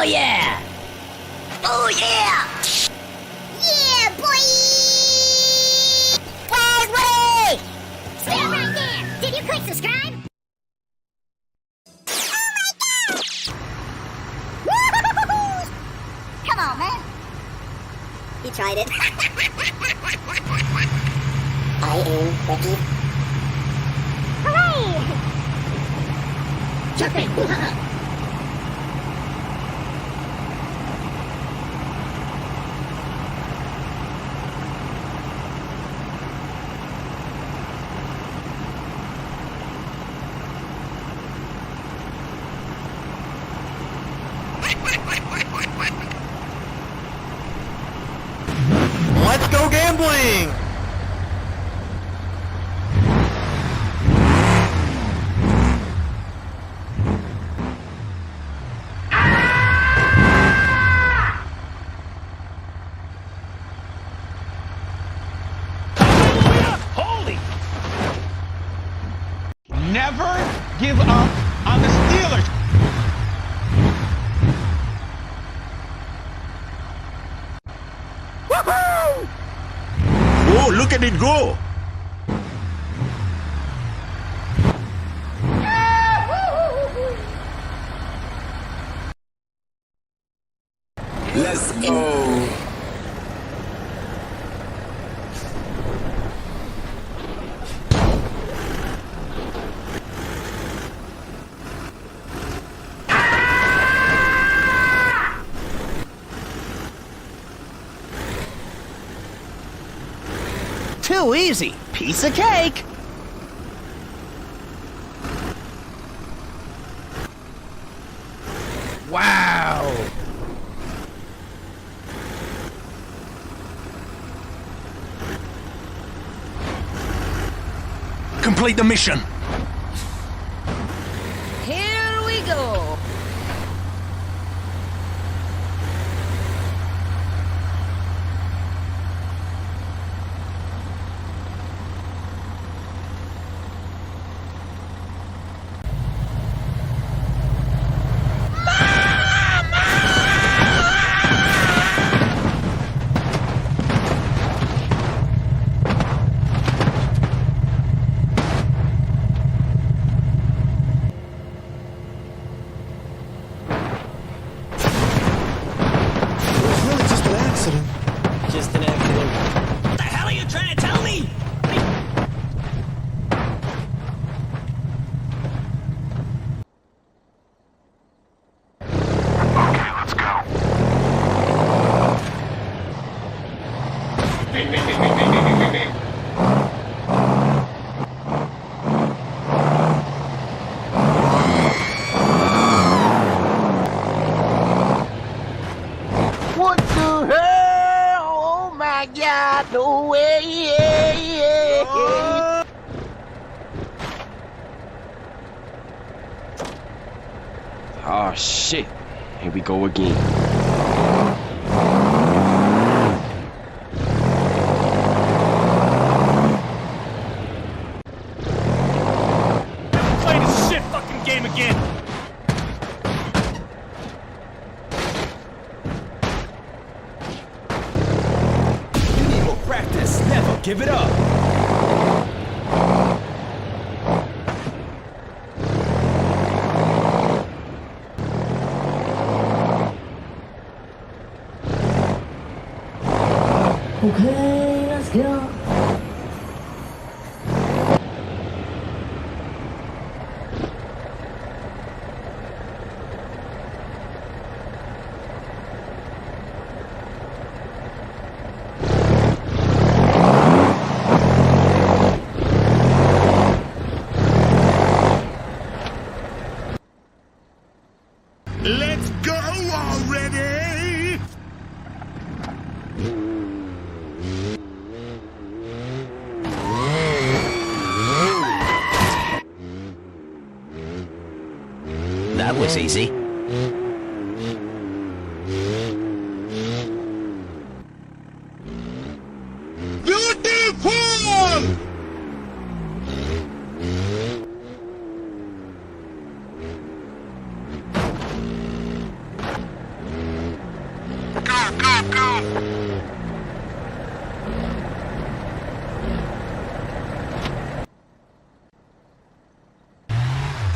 Oh yeah! Oh yeah! Yeah, boy! Guys, Woody! Stay right there! Did you click subscribe? Oh my gosh! Woo-hoo-hoo-hoo! Come on, man. He tried it. I am Becky. Hooray! Jumping! Let's go gambling! Holy! Never give up on the Steelers. Woohoo! Whoa, look at it go! Let's go! Too easy. Piece of cake. Wow. Complete the mission! Here we go. Just an accident. What the hell are you trying to tell me? Okay, let's go. What the hell? Oh my God! No way! Oh shit. Here we go again. Play this shit fucking game again. You need more practice. Never give it up. Okay, let's go. Let's go already! That was easy. Beautiful!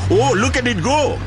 Oh, look at it go!